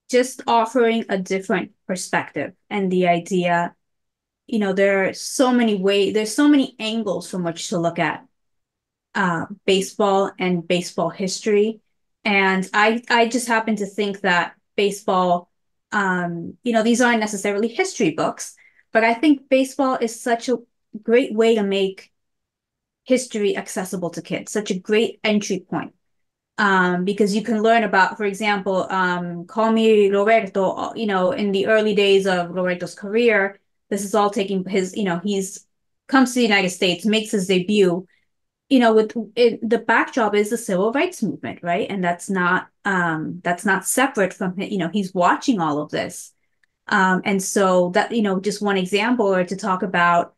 just offering a different perspective and the idea, there are so many ways, there's so many angles from which to look at baseball and baseball history. And I just happen to think that baseball, these aren't necessarily history books, but I think baseball is such a great way to make history accessible to kids, such a great entry point. Because you can learn about, for example, Call Me Roberto, in the early days of Roberto's career, this is all taking he's comes to the United States, makes his debut, with the backdrop is the civil rights movement, right? And that's not separate from he's watching all of this. And so that, just one example or to talk about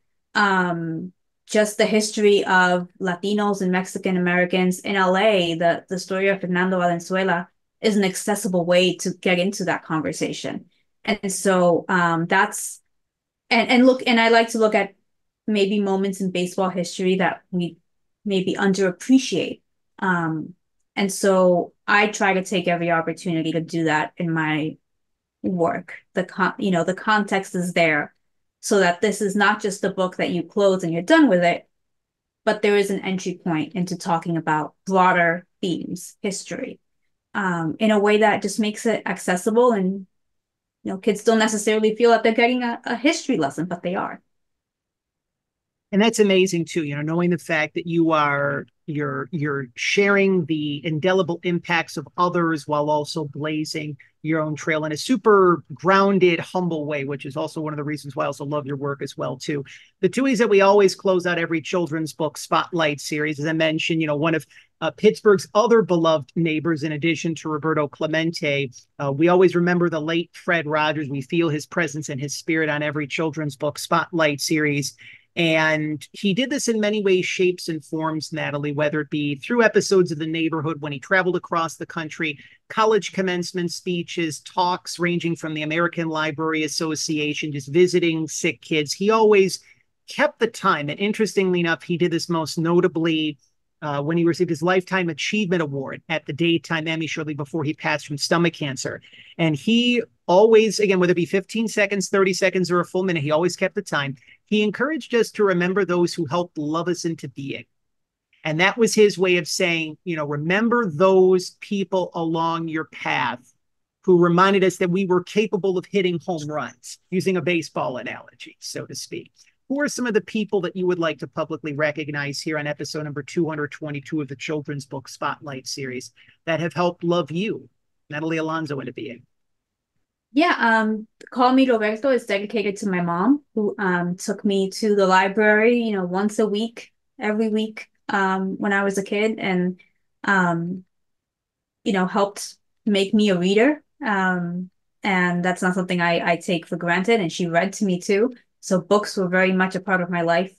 just the history of Latinos and Mexican Americans in LA, the story of Fernando Valenzuela is an accessible way to get into that conversation. And so that's and I like to look at maybe moments in baseball history that we maybe underappreciate. And so I try to take every opportunity to do that in my work. The context is there so that this is not just a book that you close and you're done with it, but there is an entry point into talking about broader themes, history, in a way that just makes it accessible and kids don't necessarily feel that they're getting a history lesson, but they are. And that's amazing too, knowing the fact that you're sharing the indelible impacts of others while also blazing your own trail in a super grounded, humble way, which is also one of the reasons why I also love your work as well too. The two ways that we always close out every children's book spotlight series, as I mentioned, one of Pittsburgh's other beloved neighbors, in addition to Roberto Clemente, we always remember the late Fred Rogers. We feel his presence and his spirit on every children's book spotlight series. And he did this in many ways, shapes and forms, Nathalie, whether it be through episodes of The Neighborhood when he traveled across the country, college commencement speeches, talks ranging from the American Library Association, just visiting sick kids. He always kept the time. And interestingly enough, he did this most notably when he received his Lifetime Achievement Award at the Daytime Emmy shortly before he passed from stomach cancer. And he always, again, whether it be 15 seconds, 30 seconds, or a full minute, he always kept the time. He encouraged us to remember those who helped love us into being. And that was his way of saying, remember those people along your path who reminded us that we were capable of hitting home runs, using a baseball analogy, so to speak. Who are some of the people that you would like to publicly recognize here on episode number 222 of the Children's Book Spotlight series that have helped love you, Nathalie Alonso, into being? Yeah, Call Me Roberto is dedicated to my mom, who took me to the library, once a week, every week, when I was a kid, and um, helped make me a reader. And that's not something I take for granted. And she read to me too. So books were very much a part of my life,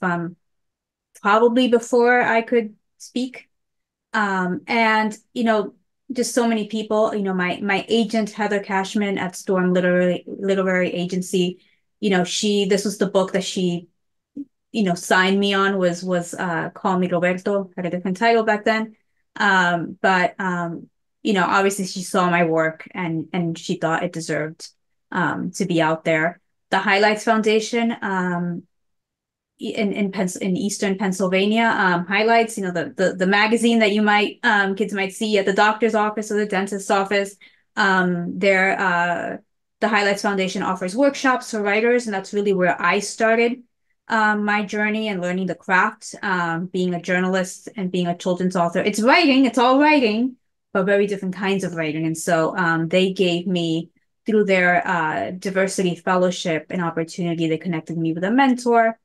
probably before I could speak. And just so many people, my agent, Heather Cashman at Storm Literary Agency, this was the book that she, signed me on, was Call Me Roberto, had a different title back then. But obviously she saw my work and she thought it deserved to be out there. The Highlights Foundation, in Eastern Pennsylvania, highlights, the magazine that kids might see at the doctor's office or the dentist's office. The Highlights Foundation offers workshops for writers, and that's really where I started my journey and learning the craft, being a journalist and being a children's author. It's writing, it's all writing, but very different kinds of writing. And so they gave me, through their diversity fellowship, an opportunity. They connected me with a mentor,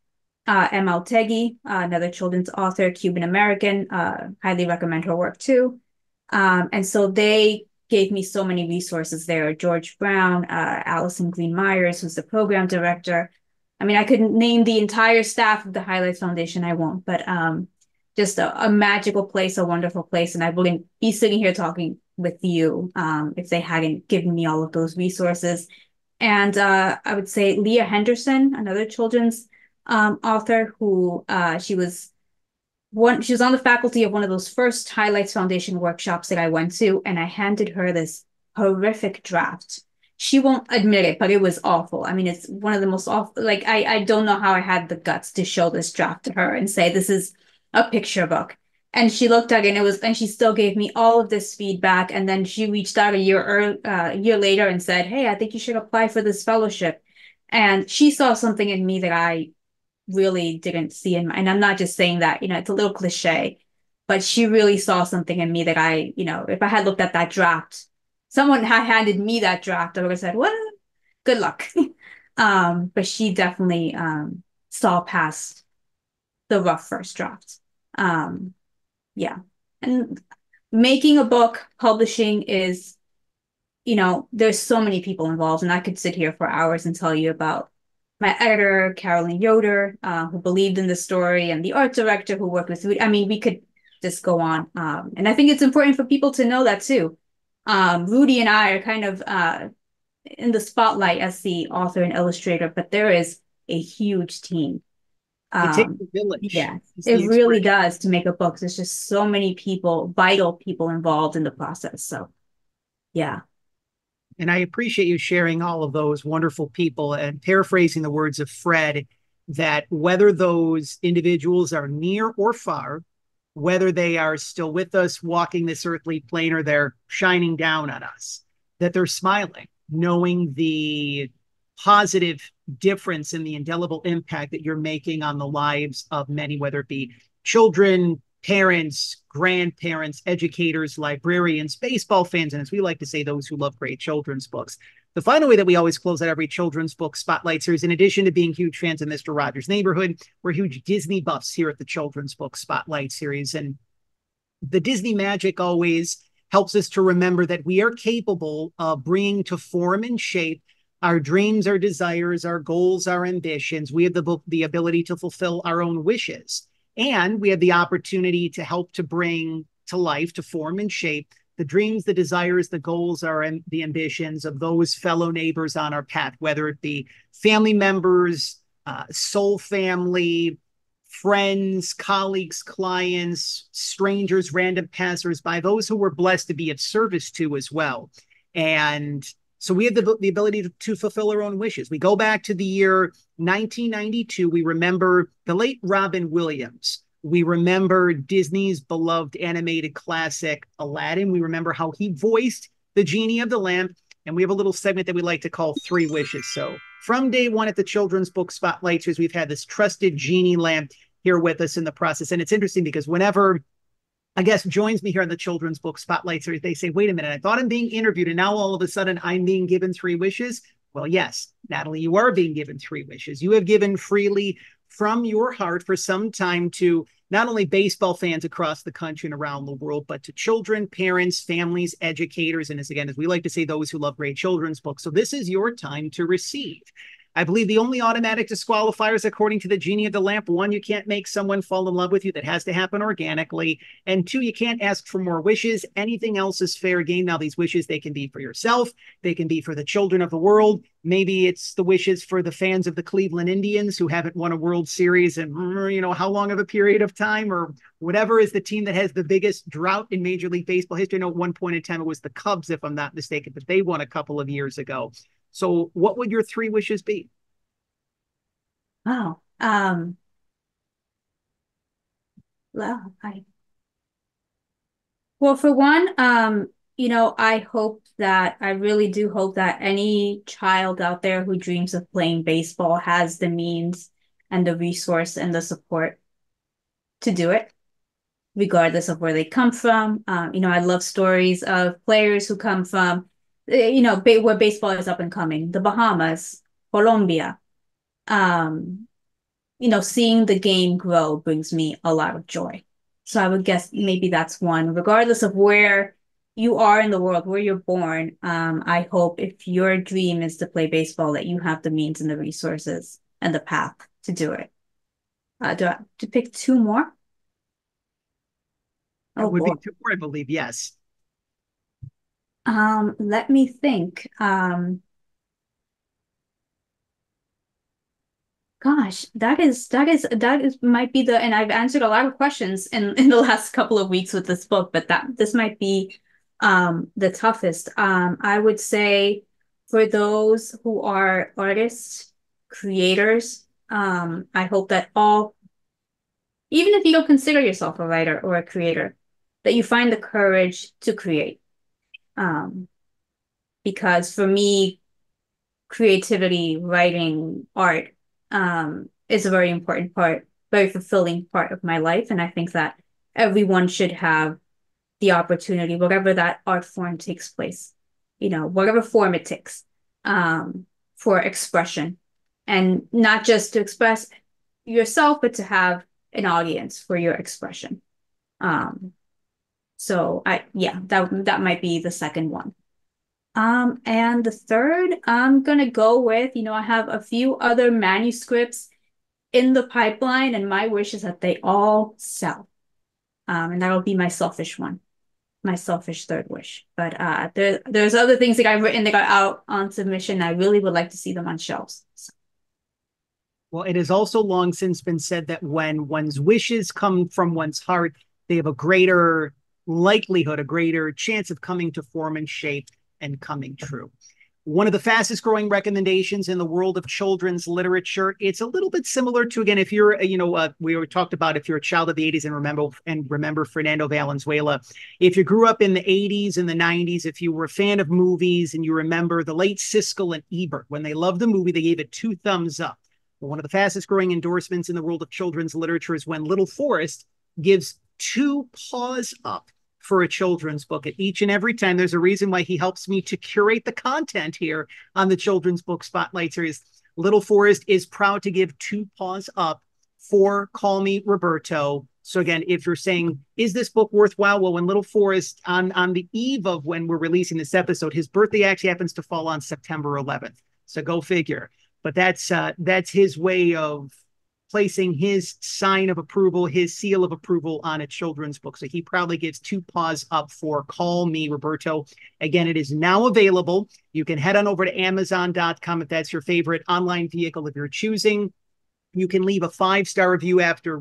M.L. Teggy, another children's author, Cuban American. Highly recommend her work too. And so they gave me so many resources there. George Brown, Allison Green Myers, who's the program director. I mean, I could name the entire staff of the Highlights Foundation. I won't, but just a magical place, a wonderful place. And I wouldn't be sitting here talking with you if they hadn't given me all of those resources. And I would say Leah Henderson, another children's author who she was on the faculty of one of those first Highlights Foundation workshops that I went to, and I handed her this horrific draft. She won't admit it, but it was awful. I mean, it's one of the most awful. Like, I don't know how I had the guts to show this draft to her and say this is a picture book. And she looked at it, and she still gave me all of this feedback. And then she reached out a year later and said, "Hey, I think you should apply for this fellowship." And she saw something in me that I really didn't see and I'm not just saying that, it's a little cliche, but she really saw something in me that if I had looked at that draft, someone had handed me that draft, I would have said, "What? Good luck." But she definitely saw past the rough first draft. Yeah. And making a book, publishing is, there's so many people involved, and I could sit here for hours and tell you about my editor, Carolyn Yoder, who believed in the story, and the art director who worked with Rudy. I mean, we could just go on. And I think it's important for people to know that too. Rudy and I are kind of in the spotlight as the author and illustrator, but there is a huge team. It takes a village. Yeah, it really does to make a book. There's just so many people, vital people involved in the process. So, yeah. And I appreciate you sharing all of those wonderful people and paraphrasing the words of Fred, that whether those individuals are near or far, whether they are still with us walking this earthly plane or they're shining down on us, that they're smiling, knowing the positive difference and the indelible impact that you're making on the lives of many, whether it be children, parents, grandparents, educators, librarians, baseball fans, and as we like to say, those who love great children's books. The final way that we always close out every children's book spotlight series, in addition to being huge fans of Mr. Rogers' Neighborhood, we're huge Disney buffs here at the Children's Book Spotlight series. And the Disney magic always helps us to remember that we are capable of bringing to form and shape our dreams, our desires, our goals, our ambitions. We have the ability to fulfill our own wishes. And we have the opportunity to help to bring to life, to form and shape the dreams, the desires, the goals, the ambitions of those fellow neighbors on our path, whether it be family members, soul family, friends, colleagues, clients, strangers, random passersby, those who we're blessed to be of service to as well. And so we have the ability to fulfill our own wishes. We go back to the year 1992. We remember the late Robin Williams. We remember Disney's beloved animated classic, Aladdin. We remember how he voiced the genie of the lamp. And we have a little segment that we like to call Three Wishes. So from day one at the Children's Book Spotlight Series, we've had this trusted genie lamp here with us in the process. And it's interesting because whenever I guess, joins me here on the Children's Book Spotlight series. They say, wait a minute, I thought I'm being interviewed, and now all of a sudden I'm being given three wishes. Well, yes, Nathalie, you are being given three wishes. You have given freely from your heart for some time to not only baseball fans across the country and around the world, but to children, parents, families, educators, and as we like to say, those who love great children's books. So this is your time to receive. I believe the only automatic disqualifiers, according to the genie of the lamp, one, you can't make someone fall in love with you. That has to happen organically. And two, you can't ask for more wishes. Anything else is fair game. Now, these wishes, they can be for yourself. They can be for the children of the world. Maybe it's the wishes for the fans of the Cleveland Indians who haven't won a World Series in, how long of a period of time, or whatever is the team that has the biggest drought in Major League Baseball history. I know at one point in time it was the Cubs, if I'm not mistaken, but they won a couple of years ago. So what would your three wishes be? Wow. Well, for one, I really do hope that any child out there who dreams of playing baseball has the means and the resource and the support to do it, regardless of where they come from. I love stories of players who come from, where baseball is up and coming, the Bahamas, Colombia. Seeing the game grow brings me a lot of joy. So I would guess maybe that's one, regardless of where you are in the world, where you're born. I hope if your dream is to play baseball, that you have the means and the resources and the path to do it. Do I have to pick two more? That would be two more, I believe. Yes. Let me think. Gosh, that might be and I've answered a lot of questions in the last couple of weeks with this book, but this might be the toughest. I would say for those who are artists, creators, I hope that even if you don't consider yourself a writer or a creator, that you find the courage to create. Because for me, creativity, writing, art, is a very important part, very fulfilling part of my life. And I think that everyone should have the opportunity, whatever that art form takes place, whatever form it takes, for expression. And not just to express yourself, but to have an audience for your expression. That might be the second one. And the third, I'm gonna go with, I have a few other manuscripts in the pipeline, and my wish is that they all sell. And that'll be my selfish one, my selfish third wish. But there's other things that I've written that got out on submission. I really would like to see them on shelves. So. Well, it has also long since been said that when one's wishes come from one's heart, they have a greater likelihood, a greater chance of coming to form and shape and coming true. One of the fastest growing recommendations in the world of children's literature. It's a little bit similar to, again, if you're, we talked about if you're a child of the 80s and remember Fernando Valenzuela. If you grew up in the 80s and the 90s, if you were a fan of movies and you remember the late Siskel and Ebert, when they loved the movie, they gave it 2 thumbs up. Well, one of the fastest growing endorsements in the world of children's literature is when Little Forrest gives 2 paws up for a children's book. At each and every time, there's a reason why he helps me to curate the content here on the Children's Book Spotlight series. Little Forrest is proud to give 2 paws up for Call Me Roberto. So again, if you're saying, is this book worthwhile? Well, when Little Forrest, on the eve of when we're releasing this episode, his birthday actually happens to fall on September 11th. So go figure. But that's his way of placing his sign of approval, his seal of approval on a children's book. So he proudly gives 2 paws up for Call Me Roberto. Again, it is now available. You can head on over to Amazon.com if that's your favorite online vehicle. If you're choosing, you can leave a 5-star review after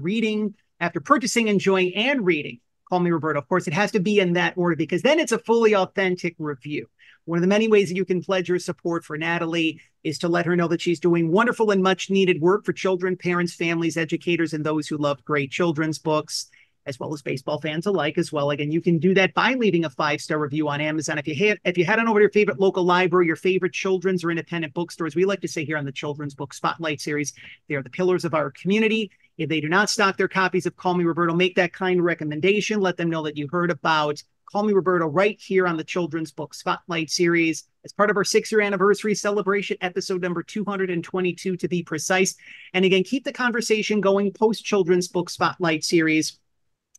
purchasing, enjoying, and reading Call Me Roberto. Of course, it has to be in that order because then it's a fully authentic review. One of the many ways that you can pledge your support for Nathalie is to let her know that she's doing wonderful and much needed work for children, parents, families, educators, and those who love great children's books, as well as baseball fans alike as well. Again, you can do that by leaving a 5-star review on Amazon. If you head on over to your favorite local library, your favorite children's or independent bookstores, we like to say here on the Children's Book Spotlight series, they are the pillars of our community. If they do not stock their copies of Call Me Roberto, make that kind recommendation. Let them know that you heard about Call Me Roberto right here on the Children's Book Spotlight series as part of our 6-year anniversary celebration, episode number 222 to be precise. And again, keep the conversation going post Children's Book Spotlight series.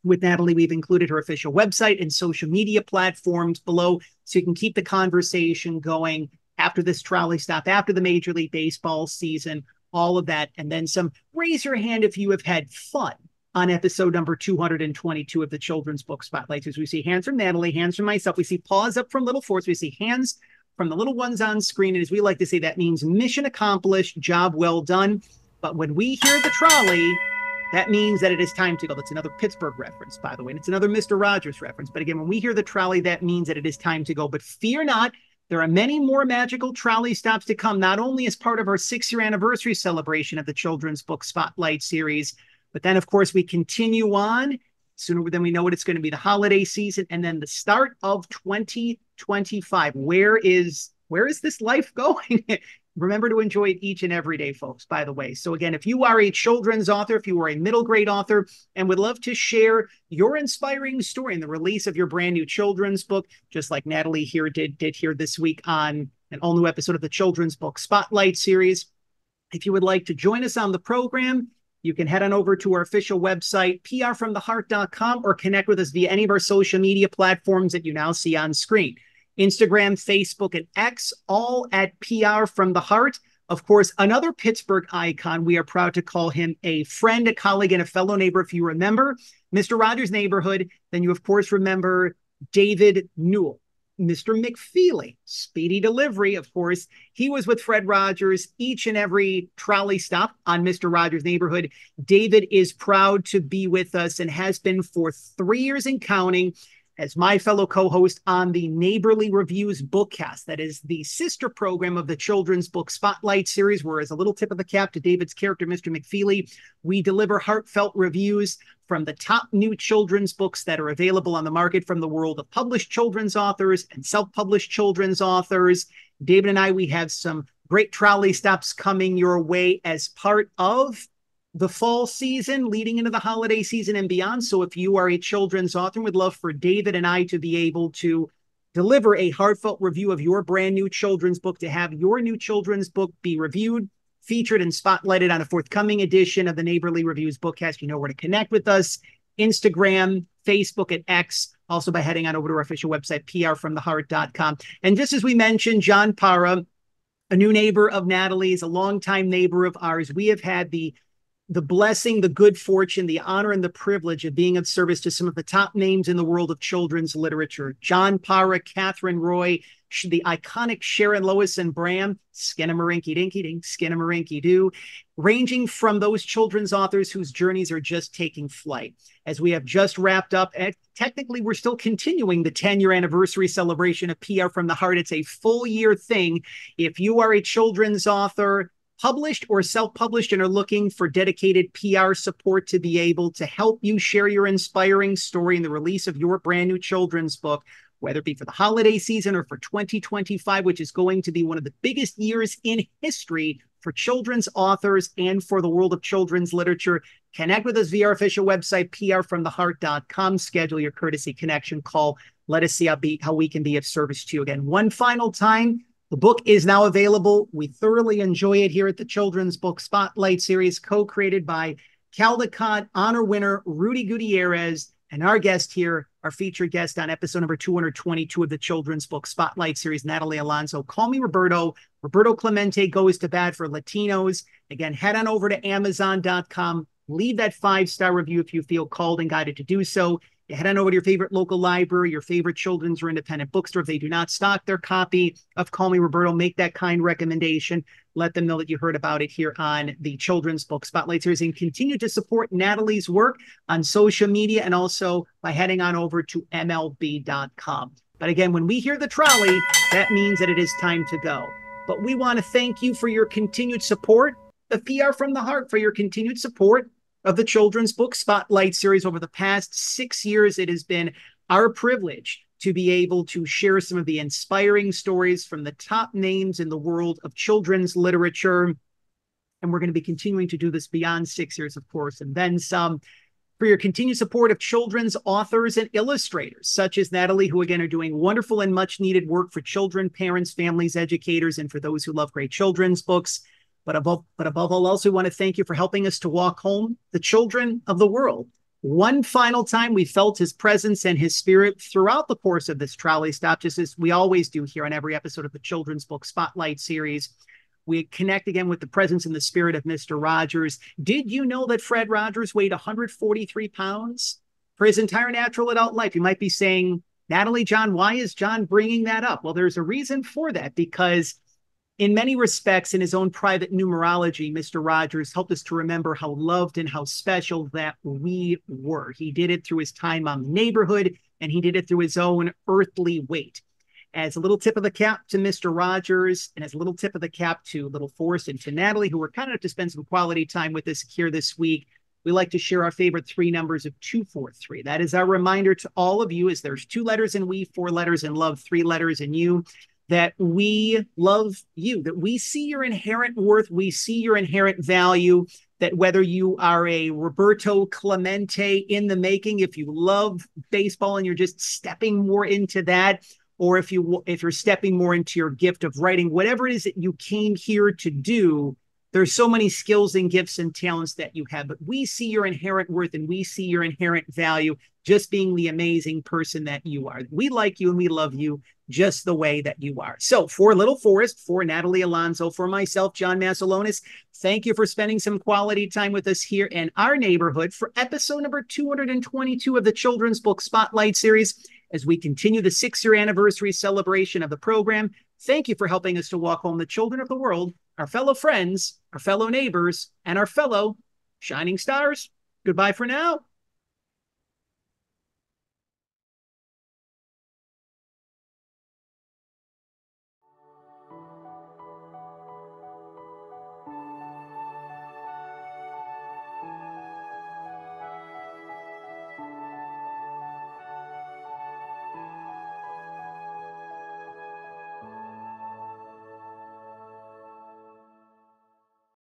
With Nathalie, we've included her official website and social media platforms below, so you can keep the conversation going after this trolley stop, after the Major League Baseball season, all of that, and then some. Raise your hand if you have had fun on episode number 222 of the Children's Book Spotlight. As we see hands from Nathalie, hands from myself, we see paws up from little fours, we see hands from the little ones on screen, and as we like to say, that means mission accomplished, job well done. But when we hear the trolley, that means that it is time to go. That's another Pittsburgh reference, by the way, and it's another Mr. Rogers reference. But again, when we hear the trolley, that means that it is time to go. But fear not, there are many more magical trolley stops to come, not only as part of our 6-year anniversary celebration of the Children's Book Spotlight series, but then, of course, we continue on. Sooner than we know it, it's going to be the holiday season and then the start of 2025. Where is this life going? Remember to enjoy it each and every day, folks, by the way. So again, if you are a children's author, if you are a middle grade author and would love to share your inspiring story in the release of your brand new children's book, just like Nathalie here did here this week on an all new episode of the Children's Book Spotlight series, if you would like to join us on the program, you can head on over to our official website, prfromtheheart.com, or connect with us via any of our social media platforms that you now see on screen. Instagram, Facebook, and X, all at PR from the Heart. Of course, another Pittsburgh icon. We are proud to call him a friend, a colleague, and a fellow neighbor. If you remember Mr. Rogers' Neighborhood, then you, of course, remember David Newell. Mr. McFeely, speedy delivery, of course. He was with Fred Rogers each and every trolley stop on Mr. Rogers' Neighborhood. David is proud to be with us and has been for 3 years and counting as my fellow co-host on the Neighborly Reviews Bookcast. That is the sister program of the Children's Book Spotlight series, where, as a little tip of the cap to David's character, Mr. McFeely, we deliver heartfelt reviews from the top new children's books that are available on the market from the world of published children's authors and self-published children's authors. David and I, we have some great trolley stops coming your way as part of the fall season leading into the holiday season and beyond. So if you are a children's author, we'd love for David and I to be able to deliver a heartfelt review of your brand new children's book, to have your new children's book be reviewed, featured, and spotlighted on a forthcoming edition of the Neighborly Reviews Bookcast. You know where to connect with us: Instagram, Facebook, and X. Also by heading on over to our official website, prfromtheheart.com. And just as we mentioned, John Parra, a new neighbor of Nathalie's, a longtime neighbor of ours, we have had the blessing, the good fortune, the honor, and the privilege of being of service to some of the top names in the world of children's literature. John Parra, Catherine Roy, the iconic Sharon Lois and Bram, Skinnamarink-Dinky-Dink, Skinnamarink-Doo, ranging from those children's authors whose journeys are just taking flight. As we have just wrapped up, and technically we're still continuing the 10-year anniversary celebration of PR from the Heart. It's a full year thing. If you are a children's author, published or self-published, and are looking for dedicated PR support to be able to help you share your inspiring story in the release of your brand new children's book, whether it be for the holiday season or for 2025, which is going to be one of the biggest years in history for children's authors and for the world of children's literature, connect with us via our official website, prfromtheheart.com. Schedule your courtesy connection call. Let us see how we can be of service to you. Again, one final time, the book is now available. We thoroughly enjoy it here at the Children's Book Spotlight series, co-created by Caldecott honor winner Rudy Gutierrez, and our guest here, our featured guest on episode number 222 of the Children's Book Spotlight series, Nathalie Alonso. Call Me Roberto. Roberto Clemente Goes to Bat for Latinos. Again, head on over to Amazon.com. Leave that 5-star review if you feel called and guided to do so. You head on over to your favorite local library, your favorite children's or independent bookstore. If they do not stock their copy of Call Me Roberto, make that kind recommendation. Let them know that you heard about it here on the Children's Book Spotlight series, and continue to support Nathalie's work on social media and also by heading on over to MLB.com. But again, when we hear the trolley, that means that it is time to go. But we want to thank you for your continued support of PR from the Heart, for your continued support of the Children's Book Spotlight series over the past 6 years. It has been our privilege to be able to share some of the inspiring stories from the top names in the world of children's literature. And we're going to be continuing to do this beyond 6 years, of course, and then some. For your continued support of children's authors and illustrators, such as Nathalie, who again are doing wonderful and much needed work for children, parents, families, educators, and for those who love great children's books. But above all else, we want to thank you for helping us to walk home the children of the world. One final time, we felt his presence and his spirit throughout the course of this trolley stop, just as we always do here on every episode of the Children's Book Spotlight series. We connect again with the presence and the spirit of Mr. Rogers. Did you know that Fred Rogers weighed 143 pounds for his entire natural adult life? You might be saying, Nathalie, John, why is John bringing that up? Well, there's a reason for that, because in many respects, in his own private numerology, Mr. Rogers helped us to remember how loved and how special that we were. He did it through his time on the neighborhood, and he did it through his own earthly weight. As a little tip of the cap to Mr. Rogers, and as a little tip of the cap to little Forrest and to Nathalie, who were kind enough to spend some quality time with us here this week, we like to share our favorite 3 numbers of 243. That is our reminder to all of you, as there's 2 letters in we, 4 letters in love, 3 letters in you, that we love you, that we see your inherent worth, we see your inherent value, that whether you are a Roberto Clemente in the making, if you love baseball and you're just stepping more into that, or if you're stepping more into your gift of writing, whatever it is that you came here to do, there's so many skills and gifts and talents that you have, but we see your inherent worth and we see your inherent value just being the amazing person that you are. We like you and we love you just the way that you are. So for little Forrest, for Nathalie Alonso, for myself, John Masiulionis, thank you for spending some quality time with us here in our neighborhood for episode number 222 of the Children's Book Spotlight series. As we continue the 6-year anniversary celebration of the program, thank you for helping us to walk home the children of the world, our fellow friends, our fellow neighbors, and our fellow shining stars. Goodbye for now.